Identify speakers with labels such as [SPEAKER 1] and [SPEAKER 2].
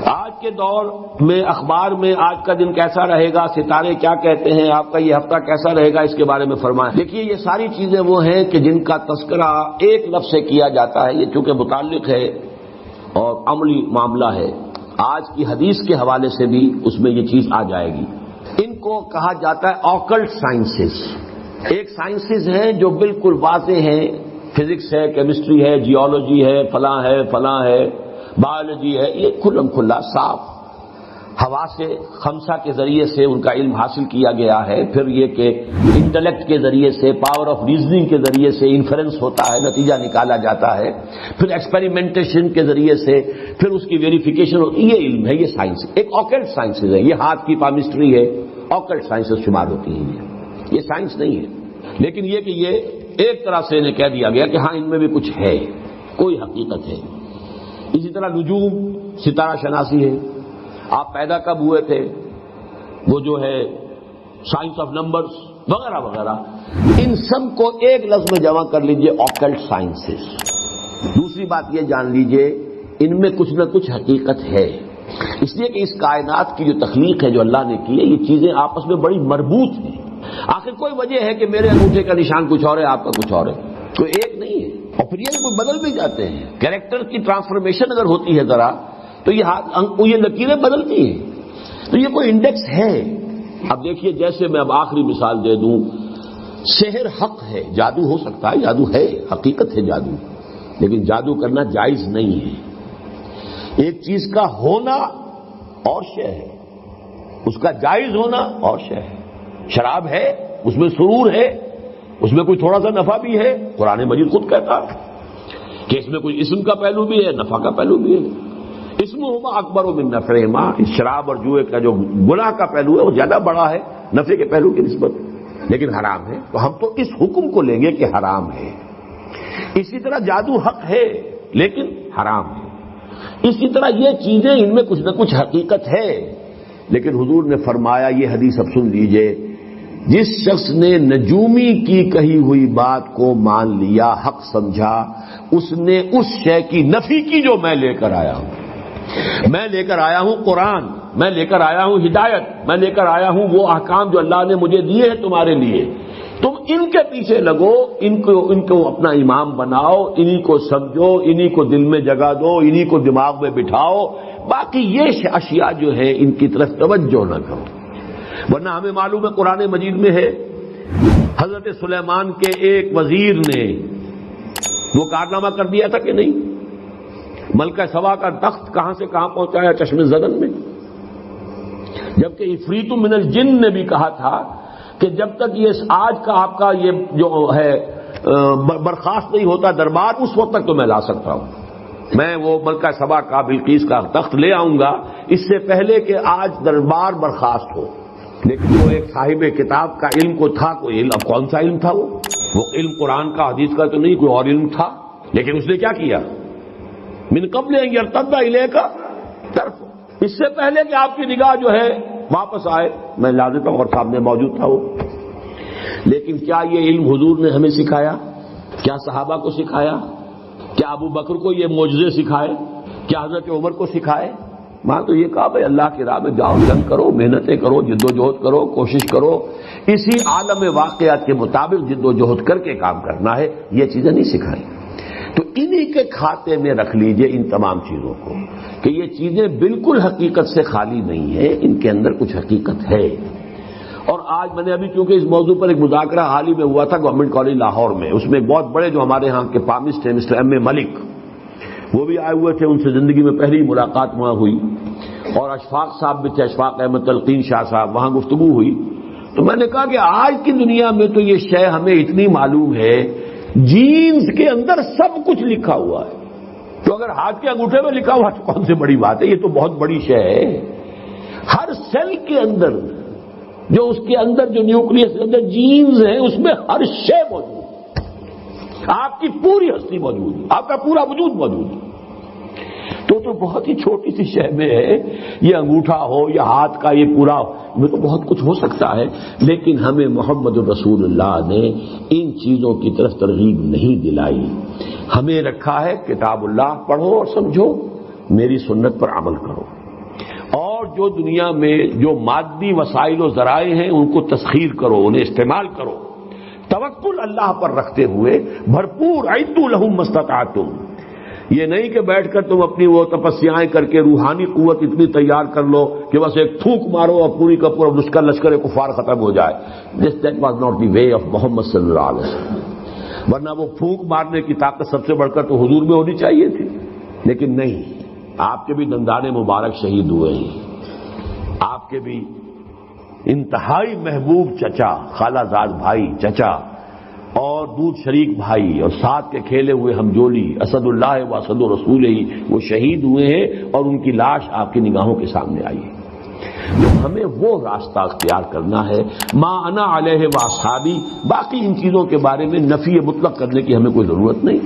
[SPEAKER 1] آج کے دور میں اخبار میں آج کا دن کیسا رہے گا، ستارے کیا کہتے ہیں، آپ کا یہ ہفتہ کیسا رہے گا، اس کے بارے میں فرمائیں۔ دیکھیے یہ ساری چیزیں وہ ہیں کہ جن کا تذکرہ ایک لفظ سے کیا جاتا ہے، یہ چونکہ متعلق ہے اور عملی معاملہ ہے، آج کی حدیث کے حوالے سے بھی اس میں یہ چیز آ جائے گی۔ ان کو کہا جاتا ہے آکلٹ سائنسز۔ ایک سائنسز ہیں جو بالکل واضح ہیں، فزکس ہے، کیمسٹری ہے، جیولوجی ہے، فلاں ہے، بایولوجی ہے، یہ کھلم کھلا صاف ہوا سے خمسہ کے ذریعے سے ان کا علم حاصل کیا گیا ہے۔ پھر یہ کہ انٹلیکٹ کے ذریعے سے، پاور آف ریزننگ کے ذریعے سے انفرنس ہوتا ہے، نتیجہ نکالا جاتا ہے، پھر ایکسپیریمنٹیشن کے ذریعے سے پھر اس کی ویریفیکیشن ہوتی ہے۔ یہ علم ہے، یہ سائنس ایک آکلٹ سائنسز ہے۔ یہ ہاتھ کی پامسٹری ہے، آکلٹ سائنسز شمار ہوتی ہیں۔ یہ سائنس نہیں ہے، لیکن یہ کہ یہ ایک طرح سے انہیں کہہ دیا گیا کہ ہاں ان میں بھی کچھ ہے، کوئی حقیقت ہے۔ اسی طرح نجوم، ستارہ شناسی ہے، آپ پیدا کب ہوئے تھے، وہ جو ہے سائنس آف نمبرز وغیرہ وغیرہ، ان سب کو ایک لفظ میں جمع کر لیجئے، آکلٹ سائنسز۔ دوسری بات یہ جان لیجئے ان میں کچھ نہ کچھ حقیقت ہے، اس لیے کہ اس کائنات کی جو تخلیق ہے جو اللہ نے کی ہے، یہ چیزیں آپس میں بڑی مربوط ہیں۔ آخر کوئی وجہ ہے کہ میرے انگوٹھے کا نشان کچھ اور ہے، آپ کا کچھ اور ہے، کوئی ایک نہیں ہے، اور پھر یہ کوئی بدل بھی جاتے ہیں۔ کیریکٹر کی ٹرانسفارمیشن اگر ہوتی ہے ذرا تو یہ لکیریں بدلتی ہیں، تو یہ کوئی انڈیکس ہے۔ اب دیکھیے جیسے میں اب آخری مثال دے دوں، سحر حق ہے، جادو ہو سکتا ہے، جادو ہے، حقیقت ہے جادو، لیکن جادو کرنا جائز نہیں ہے۔ ایک چیز کا ہونا اور شے ہے، اس کا جائز ہونا اور شے ہے۔ شراب ہے، اس میں سرور ہے، اس میں کوئی تھوڑا سا نفع بھی ہے، قرآن مجید خود کہتا ہے کہ اس میں کوئی اسم کا پہلو بھی ہے، نفع کا پہلو بھی ہے۔ اسمہما اکبر من نفعہما، اس شراب اور جوئے کا جو گناہ کا پہلو ہے وہ زیادہ بڑا ہے نفع کے پہلو کی نسبت، لیکن حرام ہے، تو ہم تو اس حکم کو لیں گے کہ حرام ہے۔ اسی طرح جادو حق ہے لیکن حرام ہے۔ اسی طرح یہ چیزیں ان میں کچھ نہ کچھ حقیقت ہے، لیکن حضور نے فرمایا، یہ حدیث اب سن لیجئے، جس شخص نے نجومی کی کہی ہوئی بات کو مان لیا، حق سمجھا، اس نے اس شے کی نفی کی جو میں لے کر آیا ہوں۔ میں لے کر آیا ہوں قرآن، میں لے کر آیا ہوں ہدایت، میں لے کر آیا ہوں وہ احکام جو اللہ نے مجھے دیے ہیں تمہارے لیے، تم ان کے پیچھے لگو، ان کو اپنا امام بناؤ، انہی کو سمجھو، انہی کو دل میں جگہ دو، انہی کو دماغ میں بٹھاؤ، باقی یہ اشیاء جو ہے ان کی طرف توجہ نہ کرو۔ ورنہ ہمیں معلوم ہے قرآن مجید میں ہے، حضرت سلیمان کے ایک وزیر نے وہ کارنامہ کر دیا تھا کہ نہیں، ملکہ سبا کا تخت کہاں سے کہاں پہنچایا، چشم زدن میں، جبکہ عفریت من الجن نے بھی کہا تھا کہ جب تک یہ آج کا آپ کا یہ جو ہے برخاست نہیں ہوتا دربار، اس وقت تک تو میں لا سکتا ہوں، میں وہ ملکہ سبا کا بلقیس کا تخت لے آؤں گا اس سے پہلے کہ آج دربار برخاست ہو۔ لیکن وہ ایک صاحب کتاب کا علم کو تھا، کوئی علم، اب کون سا علم تھا وہ علم قرآن کا حدیث کا تو نہیں، کوئی اور علم تھا، لیکن اس نے کیا کیا، من قبل ان یرتد الیک طرف، اس سے پہلے کہ آپ کی نگاہ جو ہے واپس آئے، میں لا دیتا ہوں، اور سامنے موجود تھا وہ۔ لیکن کیا یہ علم حضور نے ہمیں سکھایا؟ کیا صحابہ کو سکھایا؟ کیا ابو بکر کو یہ معجزے سکھائے؟ کیا حضرت عمر کو سکھائے؟ وہاں تو یہ کہا بھائی اللہ کی راہ میں جاؤ، جنگ کرو، محنتیں کرو، جد و جہد کرو، کوشش کرو، اسی عالم واقعات کے مطابق جد و جہد کر کے کام کرنا ہے، یہ چیزیں نہیں سکھائی۔ تو انہی کے کھاتے میں رکھ لیجئے ان تمام چیزوں کو کہ یہ چیزیں بالکل حقیقت سے خالی نہیں ہیں، ان کے اندر کچھ حقیقت ہے۔ اور آج میں نے ابھی چونکہ اس موضوع پر ایک مذاکرہ حال ہی میں ہوا تھا گورنمنٹ کالج لاہور میں، اس میں ایک بہت بڑے جو ہمارے ہاں کے پامسٹ ہیں مسٹر ایم اے ملک، وہ بھی آئے ہوئے تھے، ان سے زندگی میں پہلی ملاقات وہاں ہوئی، اور اشفاق صاحب بھی تھے، اشفاق احمد تلقین شاہ صاحب، وہاں گفتگو ہوئی۔ تو میں نے کہا کہ آج کی دنیا میں تو یہ شے ہمیں اتنی معلوم ہے، جینز کے اندر سب کچھ لکھا ہوا ہے، تو اگر ہاتھ کے انگوٹھے میں لکھا ہوا تو کون سی بڑی بات ہے، یہ تو بہت بڑی شے ہے۔ ہر سیل کے اندر جو اس کے اندر جو نیوکلیس کے اندر جینز ہیں، اس میں ہر شے موجود ہے، آپ کی پوری ہستی موجود ہے، آپ کا پورا وجود موجود ہے۔ تو بہت ہی چھوٹی سی شے میں ہے، یہ انگوٹھا ہو یا ہاتھ کا یہ پورا میں تو بہت کچھ ہو سکتا ہے، لیکن ہمیں محمد رسول اللہ نے ان چیزوں کی طرف ترغیب نہیں دلائی۔ ہمیں رکھا ہے کتاب اللہ پڑھو اور سمجھو، میری سنت پر عمل کرو۔ اور جو دنیا میں جو مادی وسائل و ذرائع ہیں ان کو تسخیر کرو، انہیں استعمال کرو، توکل اللہ پر رکھتے ہوئے بھرپور اعدوا لہم ما استطعتم. یہ نہیں کہ بیٹھ کر تم اپنی وہ تپسیائیں کر کے روحانی قوت اتنی تیار کر لو کہ بس ایک پھونک مارو اور پوری کا پورا لشکر کفار ختم ہو جائے. That was not the way of Muhammad صلی اللہ علیہ وسلم. ورنہ وہ پھونک مارنے کی طاقت سب سے بڑھ کر تو حضور میں ہونی چاہیے تھی، لیکن نہیں. آپ کے بھی دندان مبارک شہید ہوئے ہیں، آپ کے بھی انتہائی محبوب چچا، خالہ زاد بھائی چچا اور دودھ شریک بھائی اور ساتھ کے کھیلے ہوئے ہمجولی اسد اللہ و اسد رسول ہی وہ شہید ہوئے ہیں اور ان کی لاش آپ کی نگاہوں کے سامنے آئی ہے. ہمیں وہ راستہ اختیار کرنا ہے ما انا علیہ و اصحابی. باقی ان چیزوں کے بارے میں نفی مطلق کرنے کی ہمیں کوئی ضرورت نہیں.